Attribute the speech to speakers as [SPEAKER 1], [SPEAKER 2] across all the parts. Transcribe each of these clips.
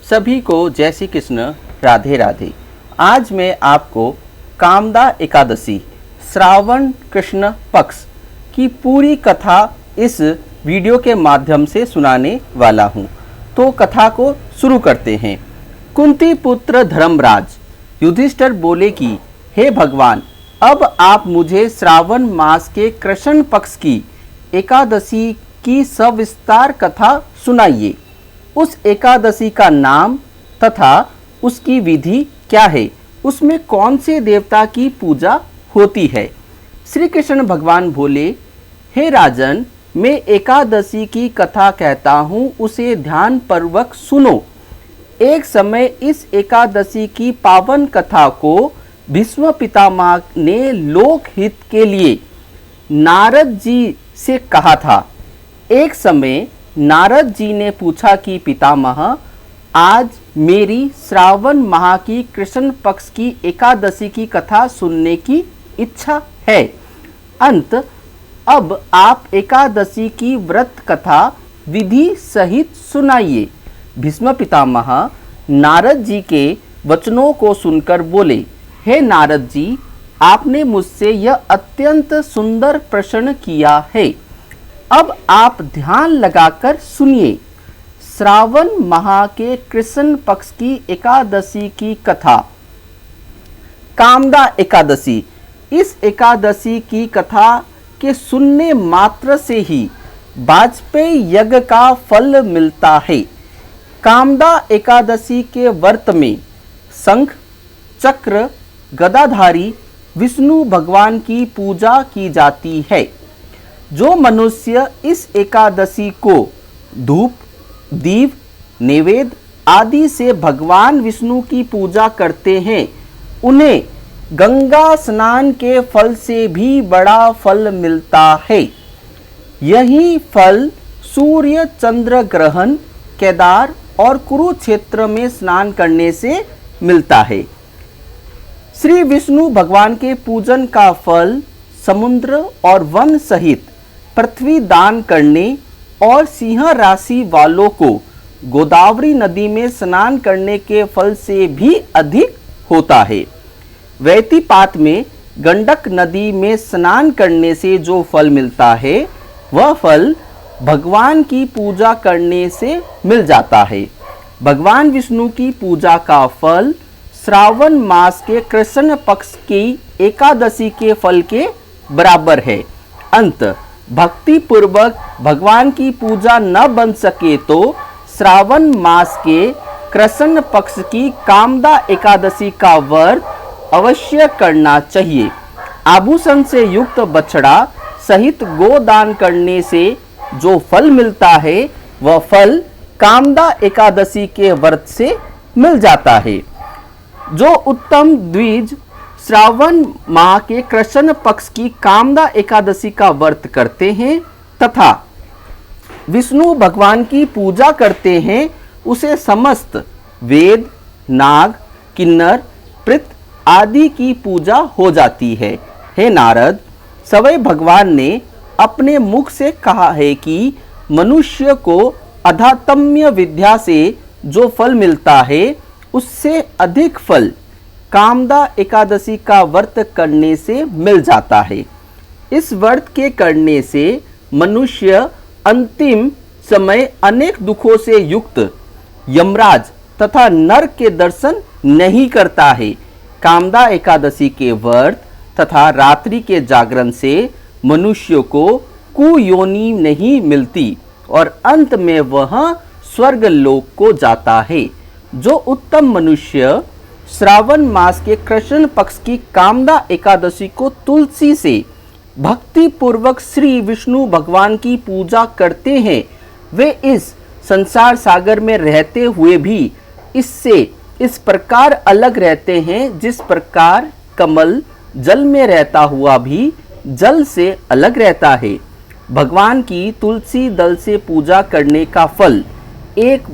[SPEAKER 1] सभी को जय श्री कृष्ण, राधे राधे। आज मैं आपको कामदा एकादशी श्रावण कृष्ण पक्ष की पूरी कथा इस वीडियो के माध्यम से सुनाने वाला हूँ। तो कथा को शुरू करते हैं। कुंती पुत्र धर्मराज युधिष्ठिर बोले कि हे भगवान, अब आप मुझे श्रावण मास के कृष्ण पक्ष की एकादशी की सविस्तार कथा सुनाइए। उस एकादशी का नाम तथा उसकी विधि क्या है, उसमें कौन से देवता की पूजा होती है। श्री कृष्ण भगवान बोले, हे राजन, मैं एकादशी की कथा कहता हूँ, उसे ध्यान पूर्वक सुनो। एक समय इस एकादशी की पावन कथा को भीष्म पितामह ने लोकहित के लिए नारद जी से कहा था। एक समय नारद जी ने पूछा कि पितामह, आज मेरी श्रावण माह की कृष्ण पक्ष की एकादशी की कथा सुनने की इच्छा है। अब आप एकादशी की व्रत कथा विधि सहित सुनाइए। भीष्म पितामह नारद जी के वचनों को सुनकर बोले, हे नारद जी, आपने मुझसे यह अत्यंत सुंदर प्रश्न किया है। अब आप ध्यान लगाकर सुनिए। श्रावण माह के कृष्ण पक्ष की एकादशी की कथा। कामदा एकादशी। इस एकादशी की कथा के सुनने मात्र से ही वाजपेयी यज्ञ का फल मिलता है। कामदा एकादशी के व्रत में शंख, चक्र, गदाधारी विष्णु भगवान की पूजा की जाती है। जो मनुष्य इस एकादशी को धूप, दीप, नैवेद्य आदि से भगवान विष्णु की पूजा करते हैं, उन्हें गंगा स्नान के फल से भी बड़ा फल मिलता है। यही फल सूर्य चंद्र ग्रहण, केदार और कुरुक्षेत्र में स्नान करने से मिलता है। श्री विष्णु भगवान के पूजन का फल समुद्र और वन सहित पृथ्वी दान करने और सिंह राशि वालों को गोदावरी नदी में स्नान करने के फल से भी अधिक होता है। वैतिपात में गंडक नदी में स्नान करने से जो फल मिलता है, वह फल भगवान की पूजा करने से मिल जाता है। भगवान विष्णु की पूजा का फल श्रावण मास के कृष्ण पक्ष की एकादशी के फल के बराबर है। भक्ति पूर्वक भगवान की पूजा न बन सके तो श्रावण मास के कृष्ण पक्ष की कामदा एकादशी का व्रत अवश्य करना चाहिए। आभूषण से युक्त बछड़ा सहित गोदान करने से जो फल मिलता है, वह फल कामदा एकादशी के व्रत से मिल जाता है। जो उत्तम द्विज श्रावण माह के कृष्ण पक्ष की कामदा एकादशी का व्रत करते हैं तथा विष्णु भगवान की पूजा करते हैं, उसे समस्त वेद, नाग, किन्नर, प्रेत आदि की पूजा हो जाती है। हे नारद, स्वयं भगवान ने अपने मुख से कहा है कि मनुष्य को अध्यात्म विद्या से जो फल मिलता है, उससे अधिक फल कामदा एकादशी का व्रत करने से मिल जाता है। इस व्रत के करने से मनुष्य अंतिम समय अनेक दुखों से युक्त यमराज तथा नरक के दर्शन नहीं करता है। कामदा एकादशी के व्रत तथा रात्रि के जागरण से मनुष्य को कुयोनि नहीं मिलती और अंत में वह स्वर्ग लोक को जाता है। जो उत्तम मनुष्य श्रावण मास के कृष्ण पक्ष की कामदा एकादशी को तुलसी से भक्ति पूर्वक श्री विष्णु भगवान की पूजा करते हैं, वे इस संसार सागर में रहते हुए भी इससे इस प्रकार अलग रहते हैं, जिस प्रकार कमल जल में रहता हुआ भी जल से अलग रहता है। भगवान की तुलसी दल से पूजा करने का फल एक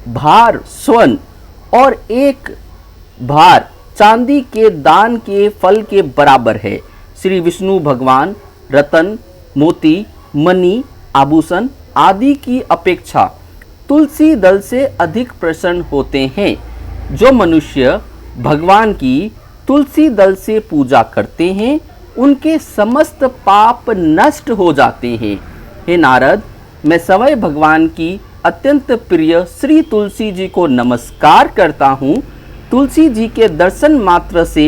[SPEAKER 1] भार स्वर्ण और एक भार चांदी के दान के फल के बराबर है। श्री विष्णु भगवान रतन, मोती, मणि, आभूषण आदि की अपेक्षा तुलसी दल से अधिक प्रसन्न होते हैं। जो मनुष्य भगवान की तुलसी दल से पूजा करते हैं उनके समस्त पाप नष्ट हो जाते हैं। हे नारद, मैं सवय भगवान की अत्यंत प्रिय श्री तुलसी जी को नमस्कार करता हूँ। तुलसी जी के दर्शन मात्र से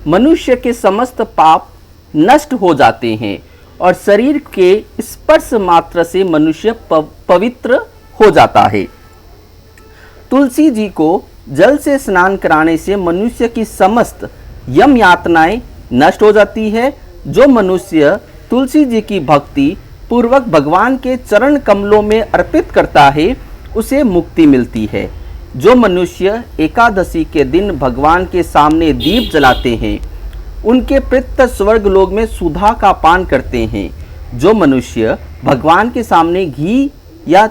[SPEAKER 1] मनुष्य के समस्त पाप नष्ट हो जाते हैं और शरीर के स्पर्श मात्र से मनुष्य पवित्र हो जाता है। तुलसी जी को जल से स्नान कराने से मनुष्य की समस्त यम यातनाएं नष्ट हो जाती है। जो मनुष्य तुलसी जी की भक्ति पूर्वक भगवान के चरण कमलों में अर्पित करता है उसे मुक्ति मिलती है। जो मनुष्य एकादशी के दिन भगवान के सामने दीप जलाते हैं उनके पितृ स्वर्ग लोक में सुधा का पान करते हैं। जो मनुष्य भगवान के सामने घी या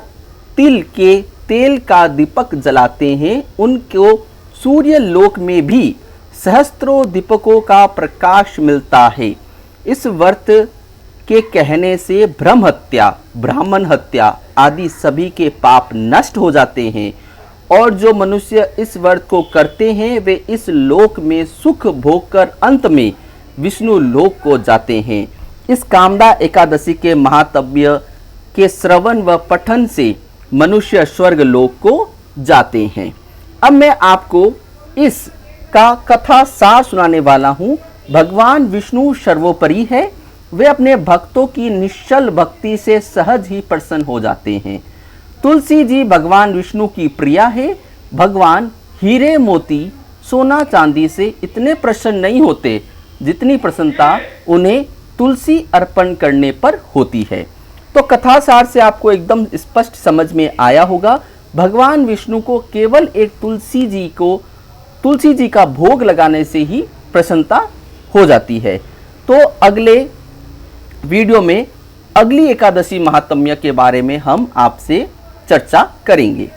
[SPEAKER 1] तिल के तेल का दीपक जलाते हैं उनको सूर्य लोक में भी सहस्त्रों दीपकों का प्रकाश मिलता है। इस व्रत के कहने से ब्रह्म हत्या, ब्राह्मण हत्या आदि सभी के पाप नष्ट हो जाते हैं और जो मनुष्य इस व्रत को करते हैं वे इस लोक में सुख भोग कर अंत में विष्णु लोक को जाते हैं। इस कामदा एकादशी के महात्म्य के श्रवण व पठन से मनुष्य स्वर्ग लोक को जाते हैं। अब मैं आपको इसका कथा सार सुनाने वाला हूँ। भगवान विष्णु सर्वोपरि है। वे अपने भक्तों की निश्चल भक्ति से सहज ही प्रसन्न हो जाते हैं। तुलसी जी भगवान विष्णु की प्रिया है। भगवान हीरे मोती सोना चांदी से इतने प्रसन्न नहीं होते जितनी प्रसन्नता उन्हें तुलसी अर्पण करने पर होती है। तो कथा सार से आपको एकदम स्पष्ट समझ में आया होगा। भगवान विष्णु को केवल एक तुलसी जी का भोग लगाने से ही प्रसन्नता हो जाती है। तो अगले वीडियो में अगली एकादशी महात्म्य के बारे में हम आपसे चर्चा करेंगे।